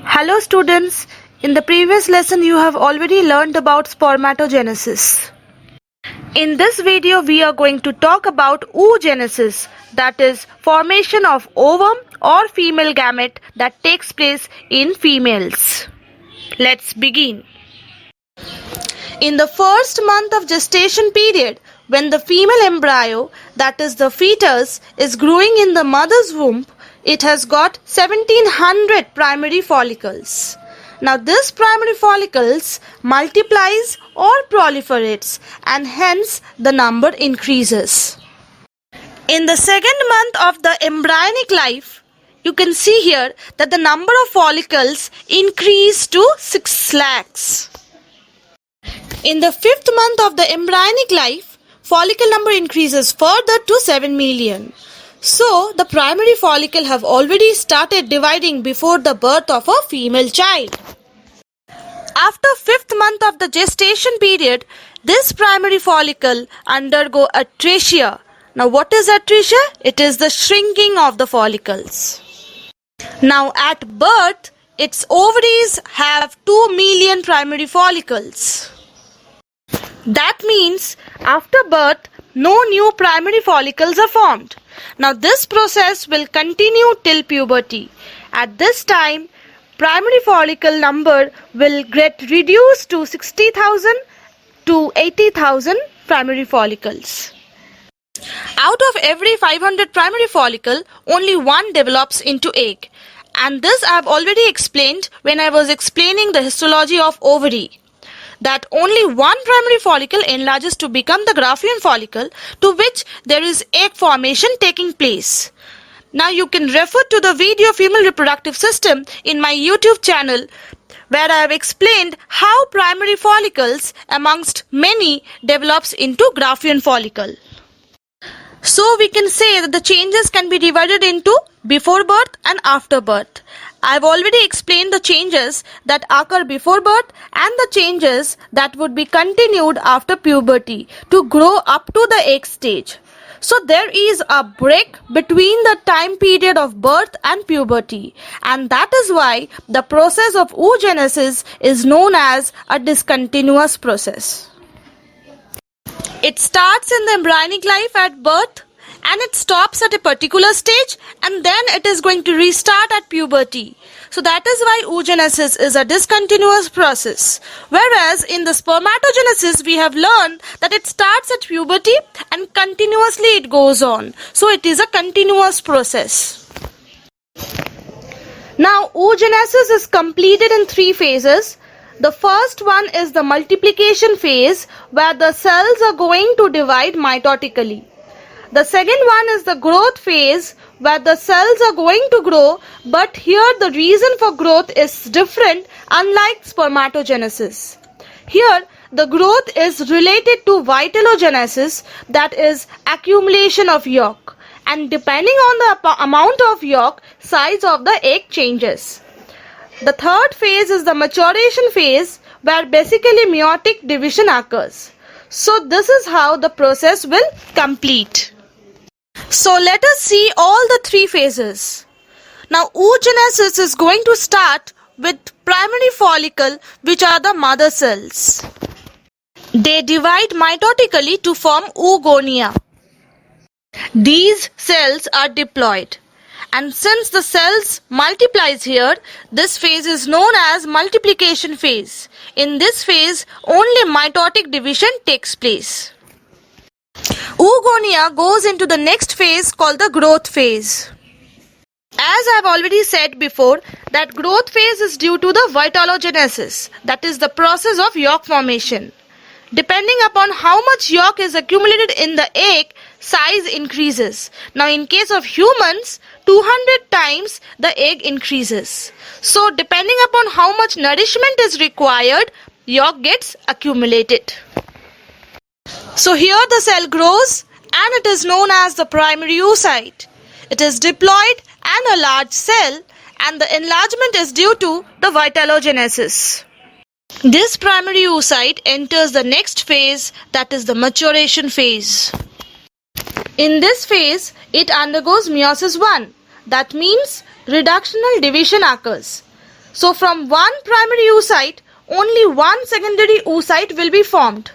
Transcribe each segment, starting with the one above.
Hello students, in the previous lesson you have already learned about spermatogenesis. In this video we are going to talk about oogenesis, that is formation of ovum or female gamete that takes place in females. Let's begin. In the first month of gestation period, when the female embryo, that is the fetus, is growing in the mother's womb, it has got 1700 primary follicles. Now this primary follicles multiplies or proliferates and hence the number increases. In the second month of the embryonic life, you can see here that the number of follicles increase to 6 lakhs. In the fifth month of the embryonic life, follicle number increases further to 7 million. So, the primary follicle have already started dividing before the birth of a female child. After fifth month of the gestation period, this primary follicle undergo atresia. Now, what is atresia? It is the shrinking of the follicles. Now, at birth, its ovaries have 2 million primary follicles. That means after birth, no new primary follicles are formed. Now this process will continue till puberty. At this time, primary follicle number will get reduced to 60,000 to 80,000 primary follicles. Out of every 500 primary follicle, only one develops into egg. And this I have already explained when I was explaining the histology of ovary. That only one primary follicle enlarges to become the Graafian follicle, to which there is egg formation taking place. Now you can refer to the video Female Reproductive System in my YouTube channel, where I have explained how primary follicles amongst many develops into Graafian follicle. So we can say that the changes can be divided into before birth and after birth. I have already explained the changes that occur before birth and the changes that would be continued after puberty to grow up to the egg stage. So there is a break between the time period of birth and puberty, and that is why the process of oogenesis is known as a discontinuous process. It starts in the embryonic life at birth and it stops at a particular stage and then it is going to restart at puberty. So that is why oogenesis is a discontinuous process. Whereas in the spermatogenesis we have learned that it starts at puberty and continuously it goes on. So it is a continuous process. Now oogenesis is completed in 3 phases. The first one is the multiplication phase, where the cells are going to divide mitotically. The second one is the growth phase, where the cells are going to grow, but here the reason for growth is different, unlike spermatogenesis. Here the growth is related to vitellogenesis, that is accumulation of yolk, and depending on the amount of yolk, size of the egg changes. The third phase is the maturation phase, where basically meiotic division occurs. So this is how the process will complete. So let us see all the 3 phases. Now oogenesis is going to start with primary follicle, which are the mother cells. They divide mitotically to form oogonia. These cells are diploid. And since the cells multiplies here, this phase is known as multiplication phase. In this phase, only mitotic division takes place. Oogonia goes into the next phase called the growth phase. As I have already said before, that growth phase is due to the vitellogenesis, that is the process of yolk formation. Depending upon how much yolk is accumulated in the egg, size increases. Now in case of humans, 200 times the egg increases. So depending upon how much nourishment is required, yolk gets accumulated. So here the cell grows and it is known as the primary oocyte. It is diploid and a large cell, and the enlargement is due to the vitellogenesis. This primary oocyte enters the next phase, that is the maturation phase. In this phase, it undergoes meiosis 1. That means reductional division occurs. So from one primary oocyte, only one secondary oocyte will be formed.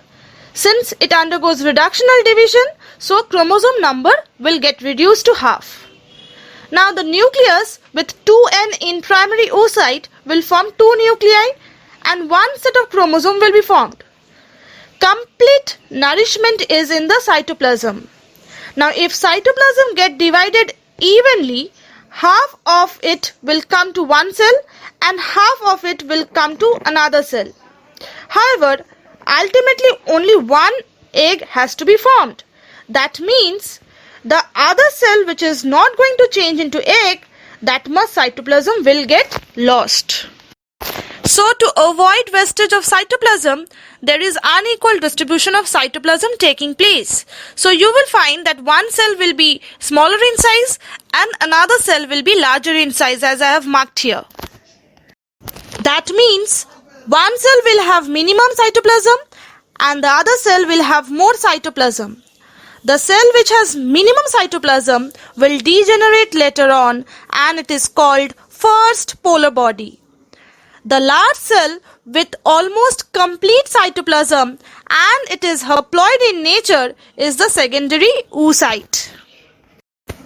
Since it undergoes reductional division, so chromosome number will get reduced to half. Now the nucleus with 2n in primary oocyte will form 2 nuclei and one set of chromosome will be formed. Complete nourishment is in the cytoplasm. Now if cytoplasm get divided evenly, half of it will come to one cell and half of it will come to another cell. However, ultimately only one egg has to be formed. That means the other cell which is not going to change into egg, that much cytoplasm will get lost. So to avoid wastage of cytoplasm, there is unequal distribution of cytoplasm taking place. So you will find that one cell will be smaller in size and another cell will be larger in size, as I have marked here. That means one cell will have minimum cytoplasm and the other cell will have more cytoplasm. The cell which has minimum cytoplasm will degenerate later on and it is called first polar body. The large cell with almost complete cytoplasm and it is haploid in nature is the secondary oocyte.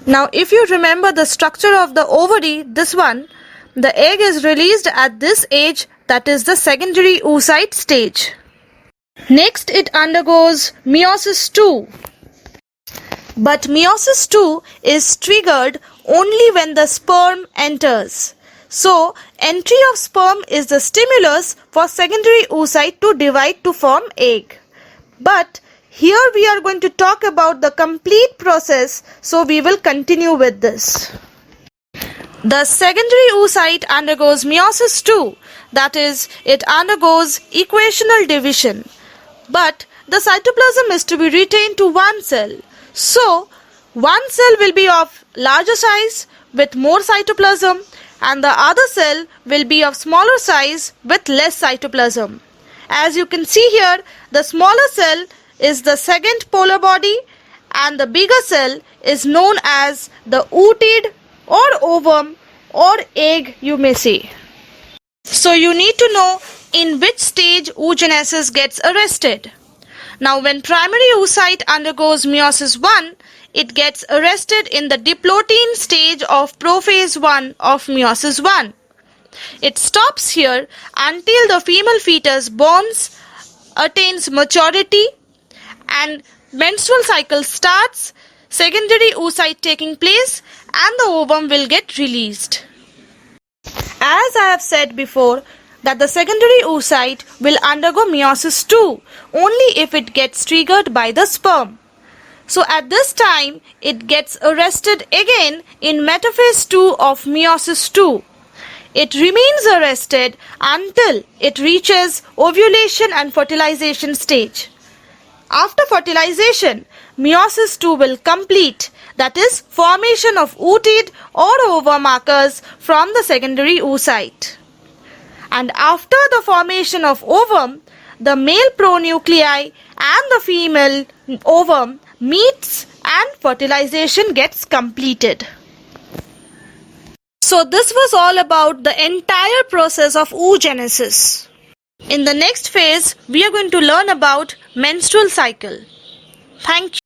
Now if you remember the structure of the ovary, this one, the egg is released at this age, that is the secondary oocyte stage. Next it undergoes meiosis II. But meiosis II is triggered only when the sperm enters. So, entry of sperm is the stimulus for secondary oocyte to divide to form egg. But here we are going to talk about the complete process, so we will continue with this. The secondary oocyte undergoes meiosis II, that is, it undergoes equational division. But the cytoplasm is to be retained to one cell. So, one cell will be of larger size with more cytoplasm and the other cell will be of smaller size with less cytoplasm. As you can see here, the smaller cell is the second polar body and the bigger cell is known as the oocyte or ovum or egg, you may say. So you need to know in which stage oogenesis gets arrested. Now when primary oocyte undergoes meiosis I, it gets arrested in the diplotin stage of prophase 1 of meiosis I. It stops here until the female fetus bonds, attains maturity and menstrual cycle starts, secondary oocyte taking place and the ovum will get released. As I have said before, that the secondary oocyte will undergo meiosis II only if it gets triggered by the sperm. So at this time, it gets arrested again in metaphase 2 of meiosis II. It remains arrested until it reaches ovulation and fertilization stage. After fertilization, meiosis II will complete, that is, formation of oocyte or ovum markers from the secondary oocyte. And after the formation of ovum, the male pronuclei and the female ovum meets and fertilization gets completed. So this was all about the entire process of oogenesis. In the next phase, we are going to learn about menstrual cycle. Thank you.